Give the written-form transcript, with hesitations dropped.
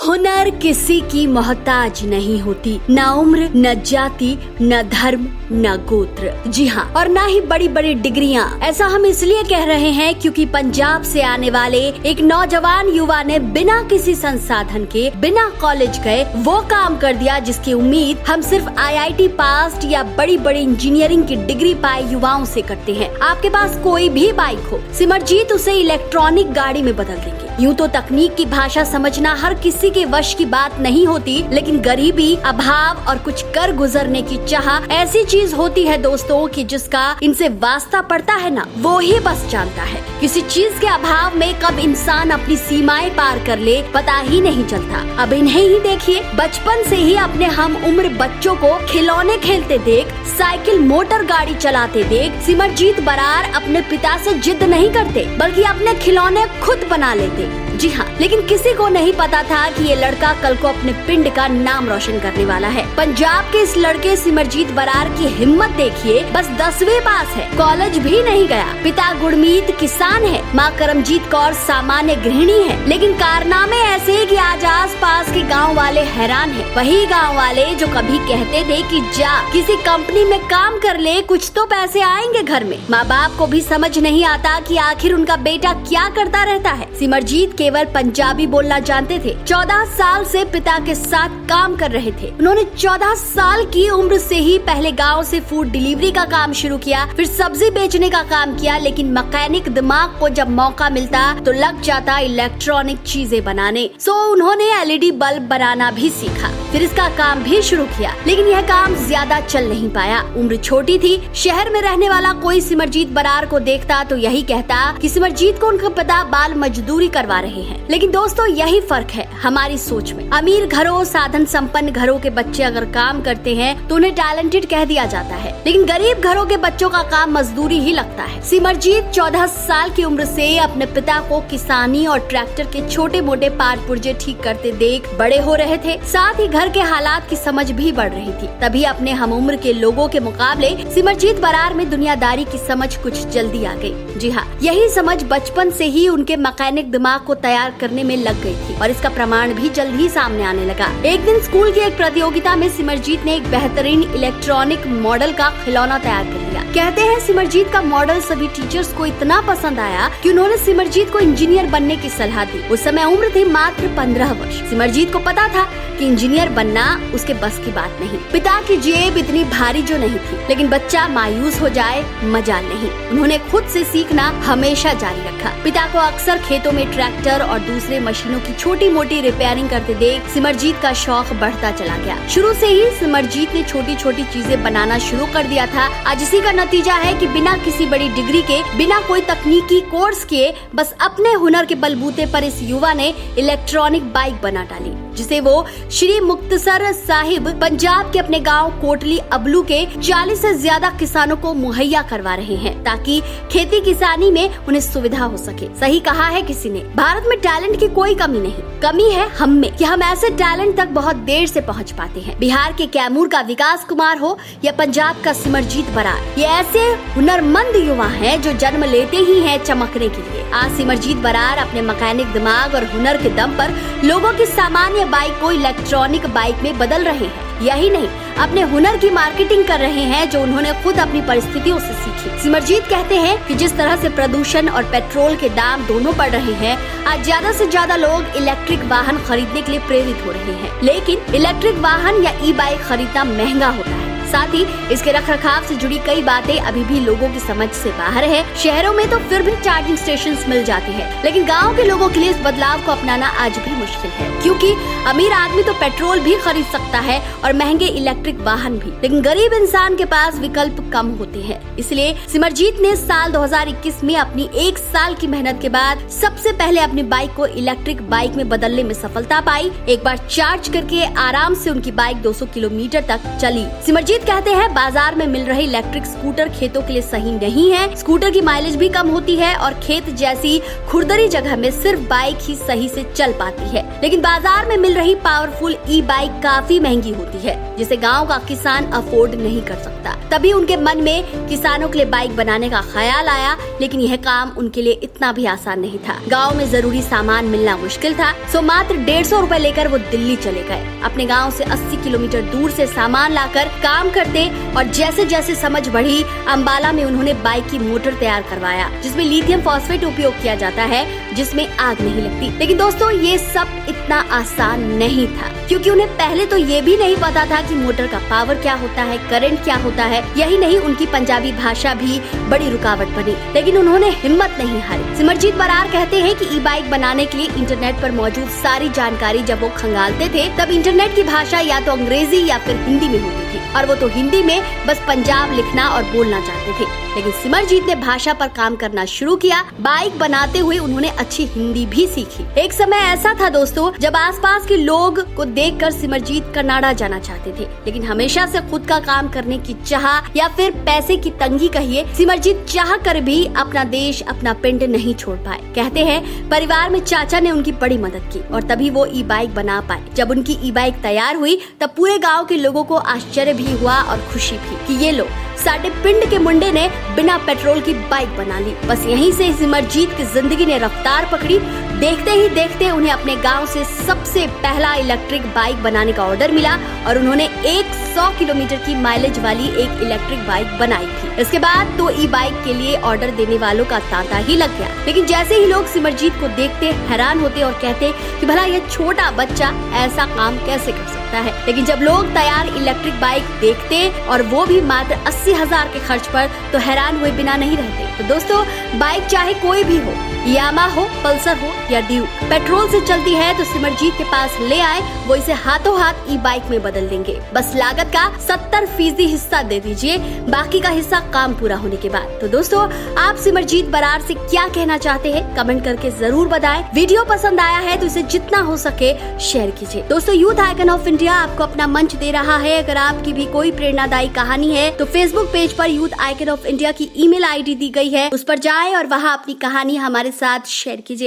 हुनर किसी की मोहताज नहीं होती, न उम्र, न जाति, न धर्म, न गोत्र। जी हाँ, और न ही बड़ी बड़ी डिग्रियां। ऐसा हम इसलिए कह रहे हैं क्योंकि पंजाब से आने वाले एक नौजवान युवा ने बिना किसी संसाधन के, बिना कॉलेज गए वो काम कर दिया जिसकी उम्मीद हम सिर्फ IIT पास या बड़ी बड़ी इंजीनियरिंग की डिग्री पाए युवाओं से करते हैं। आपके पास कोई भी बाइक हो, सिमरजीत उसे इलेक्ट्रॉनिक गाड़ी में बदल देंगे। यूँ तो तकनीक की भाषा समझना हर किसी के वश की बात नहीं होती, लेकिन गरीबी, अभाव और कुछ कर गुजरने की चाह ऐसी चीज होती है दोस्तों कि जिसका इनसे वास्ता पड़ता है ना, वो ही बस जानता है। किसी चीज के अभाव में कब इंसान अपनी सीमाएं पार कर ले पता ही नहीं चलता। अब इन्हें ही देखिए, बचपन से ही अपने हम उम्र बच्चों को खिलौने खेलते देख, साइकिल मोटर गाड़ी चलाते देख सिमरजीत बरार अपने पिता से जिद नहीं करते बल्कि अपने खिलौने खुद बना लेते। जी हाँ, लेकिन किसी को नहीं पता था कि ये लड़का कल को अपने पिंड का नाम रोशन करने वाला है। पंजाब के इस लड़के सिमरजीत बरार की हिम्मत देखिए, बस 10वीं पास है, कॉलेज भी नहीं गया। पिता गुरमीत किसान है, माँ करमजीत कौर सामान्य गृहिणी है, लेकिन कारनामे ऐसे कि आज आस पास के गाँव वाले हैरान है। वही गाँव वाले जो कभी कहते थे कि जा किसी कंपनी में काम कर ले, कुछ तो पैसे आएंगे घर में। माँ बाप को भी समझ नहीं आता कि आखिर उनका बेटा क्या करता रहता है। सिमरजीत केवल पंजाबी बोलना जानते थे। 14 साल से पिता के साथ काम कर रहे थे। उन्होंने 14 साल की उम्र से ही पहले गांव से फूड डिलीवरी का काम शुरू किया, फिर सब्जी बेचने का काम किया, लेकिन मैकेनिक दिमाग को जब मौका मिलता तो लग जाता इलेक्ट्रॉनिक चीजें बनाने। सो उन्होंने LED बल्ब बनाना भी सीखा, फिर इसका काम भी शुरू किया, लेकिन यह काम ज्यादा चल नहीं पाया। उम्र छोटी थी, शहर में रहने वाला कोई सिमरजीत बरार को देखता तो यही कहता कि सिमरजीत को उनका पिता बाल मजदूरी करवा रहे हैं। लेकिन दोस्तों यही फर्क है हमारी सोच में। अमीर घरों, साधन संपन्न घरों के बच्चे अगर काम करते हैं तो उन्हें टैलेंटेड कह दिया जाता है, लेकिन गरीब घरों के बच्चों का काम मजदूरी ही लगता है। सिमरजीत 14 साल की उम्र से अपने पिता को किसानी और ट्रैक्टर के छोटे मोटे पार्ट पुर्जे ठीक करते देख बड़े हो रहे थे, साथ ही घर के हालात की समझ भी बढ़ रही थी। तभी अपने हम उम्र के लोगों के मुकाबले सिमरजीत बरार में दुनियादारी की समझ कुछ जल्दी आ गई। जी हाँ, यही समझ बचपन से ही उनके मैकेनिक दिमाग को तैयार करने में लग गई थी और इसका प्रमाण भी जल्द ही सामने आने लगा। एक दिन स्कूल की एक प्रतियोगिता में सिमरजीत ने एक बेहतरीन इलेक्ट्रॉनिक मॉडल का खिलौना तैयार कर लिया। कहते हैं सिमरजीत का मॉडल सभी टीचर्स को इतना पसंद आया कि उन्होंने सिमरजीत को इंजीनियर बनने की सलाह दी। उस समय उम्र थी मात्र 15 वर्ष। सिमरजीत को पता था कि इंजीनियर बनना उसके बस की बात नहीं। पिता की जेब इतनी भारी जो नहीं थी, लेकिन बच्चा मायूस हो जाए मजाल नहीं। उन्होंने खुद से सीखना हमेशा जारी रखा। पिता को अक्सर खेतों में ट्रैक्टर और दूसरे मशीनों की छोटी मोटी रिपेयरिंग करते देख सिमरजीत का शौक बढ़ता चला गया। शुरू से ही सिमरजीत ने छोटी छोटी चीजें बनाना शुरू कर दिया था। आज इसी का नतीजा है कि बिना किसी बड़ी डिग्री के, बिना कोई तकनीकी कोर्स किए, बस अपने हुनर के बलबूते पर इस युवा ने इलेक्ट्रॉनिक बाइक बना डाली, जिसे वो श्री मुक्तसर साहिब पंजाब के अपने गांव कोटली अबलू के 40 से ज्यादा किसानों को मुहैया करवा रहे हैं, ताकि खेती किसानी में उन्हें सुविधा हो सके। सही कहा है किसी ने, भारत में टैलेंट की कोई कमी नहीं, कमी है हम में कि हम ऐसे टैलेंट तक बहुत देर से पहुंच पाते हैं। बिहार के कैमूर का विकास कुमार हो या पंजाब का सिमरजीत बरार, ये ऐसे हुनरमंद युवा हैं जो जन्म लेते ही हैं चमकने के लिए। आज सिमरजीत बरार अपने मैकेनिक दिमाग और हुनर के दम पर लोगों की सामान्य बाइक को इलेक्ट्रॉनिक बाइक में बदल रहे हैं। यही नहीं, अपने हुनर की मार्केटिंग कर रहे हैं जो उन्होंने खुद अपनी परिस्थितियों से सीखी। सिमरजीत कहते हैं कि जिस तरह से प्रदूषण और पेट्रोल के दाम दोनों बढ़ रहे हैं, आज ज्यादा से ज्यादा लोग इलेक्ट्रिक वाहन खरीदने के लिए प्रेरित हो रहे हैं, लेकिन इलेक्ट्रिक वाहन या ई-बाइक खरीदना महंगा होता है। साथ ही इसके रखरखाव से जुड़ी कई बातें अभी भी लोगों की समझ से बाहर है। शहरों में तो फिर भी चार्जिंग स्टेशंस मिल जाते हैं, लेकिन गांव के लोगों के लिए इस बदलाव को अपनाना आज भी मुश्किल है, क्योंकि अमीर आदमी तो पेट्रोल भी खरीद सकता है और महंगे इलेक्ट्रिक वाहन भी, लेकिन गरीब इंसान के पास विकल्प कम होते हैं। इसलिए सिमरजीत ने साल 2021 में अपनी 1 साल की मेहनत के बाद सबसे पहले अपनी बाइक को इलेक्ट्रिक बाइक में बदलने में सफलता पाई। एक बार चार्ज करके आराम से उनकी बाइक 200 किलोमीटर तक चली। सिमरजीत सिमरजीत कहते हैं बाजार में मिल रहे इलेक्ट्रिक स्कूटर खेतों के लिए सही नहीं है। स्कूटर की माइलेज भी कम होती है और खेत जैसी खुरदरी जगह में सिर्फ बाइक ही सही से चल पाती है। लेकिन बाजार में मिल रही पावरफुल ई बाइक काफी महंगी होती है, जिसे गाँव का किसान अफोर्ड नहीं कर सकता। तभी उनके मन में किसानों के लिए बाइक बनाने का ख्याल आया, लेकिन यह काम उनके लिए इतना भी आसान नहीं था। गाँव में जरूरी सामान मिलना मुश्किल था, सो मात्र 150 रुपए लेकर वो दिल्ली चले गए। अपने गाँव से 80 किलोमीटर दूर से सामान लाकर काम करते और जैसे जैसे समझ बढ़ी, अंबाला में उन्होंने बाइक की मोटर तैयार करवाया, जिसमें लिथियम फॉस्फेट उपयोग किया जाता है, जिसमें आग नहीं लगती। लेकिन दोस्तों ये सब इतना आसान नहीं था, क्योंकि उन्हें पहले तो ये भी नहीं पता था कि मोटर का पावर क्या होता है, करंट क्या होता है। यही नहीं, उनकी पंजाबी भाषा भी बड़ी रुकावट बनी, लेकिन उन्होंने हिम्मत नहीं हारी। सिमरजीत बरार कहते हैं कि ई बाइक बनाने के लिए इंटरनेट पर मौजूद सारी जानकारी जब वो खंगालते थे, तब इंटरनेट की भाषा या तो अंग्रेजी या फिर हिंदी में होती थी, और वो तो हिंदी में बस पंजाब लिखना और बोलना चाहते थे। लेकिन सिमरजीत ने भाषा पर काम करना शुरू किया। बाइक बनाते हुए उन्होंने अच्छी हिंदी भी सीखी। एक समय ऐसा था दोस्तों, जब आसपास के लोग को देखकर सिमरजीत कनाडा जाना चाहते थे, लेकिन हमेशा से खुद का काम करने की चाह या फिर पैसे की तंगी कहिए, सिमरजीत चाह कर भी अपना देश, अपना पिंड नहीं छोड़ पाए। कहते हैं परिवार में चाचा ने उनकी बड़ी मदद की और तभी वो ई बाइक बना पाए। जब उनकी ई बाइक तैयार हुई तब पूरे गाँव के लोगों को आश्चर्य भी हुआ और खुशी भी कि ये लो, साडे पिंड के मुंडे ने बिना पेट्रोल की बाइक बना ली। बस यहीं से सिमरजीत की जिंदगी ने रफ्तार पकड़ी। देखते ही देखते उन्हें अपने गांव से सबसे पहला इलेक्ट्रिक बाइक बनाने का ऑर्डर मिला और उन्होंने 100 किलोमीटर की माइलेज वाली एक इलेक्ट्रिक बाइक बनाई थी। इसके बाद तो ई बाइक के लिए ऑर्डर देने वालों का तांता ही लग गया। लेकिन जैसे ही लोग सिमरजीत को देखते हैरान होते और कहते कि भला यह छोटा बच्चा ऐसा काम कैसे कर सकता है। लेकिन जब लोग तैयार इलेक्ट्रिक बाइक देखते और वो भी मात्र 80,000 के खर्च पर, तो हैरान हुए बिना नहीं रहते। तो दोस्तों बाइक चाहे कोई भी हो, यामा हो, पल्सर हो या ड्यूक, पेट्रोल से चलती है तो सिमरजीत के पास ले आए, वो इसे हाथों हाथ ई बाइक में बदल देंगे। बस लागत का 70% हिस्सा दे दीजिए, बाकी का हिस्सा काम पूरा होने के बाद। तो दोस्तों आप सिमरजीत बरार से क्या कहना चाहते हैं, कमेंट करके जरूर बताएं। वीडियो पसंद आया है तो इसे जितना हो सके शेयर कीजिए। दोस्तों यूथ आइकन ऑफ इंडिया आपको अपना मंच दे रहा है। अगर आपकी भी कोई प्रेरणादायी कहानी है तो फेसबुक पेज पर यूथ आइकन ऑफ इंडिया की ईमेल आईडी दी गई है, उस पर जाएं और वहां अपनी कहानी हमारे साथ शेयर कीजिए।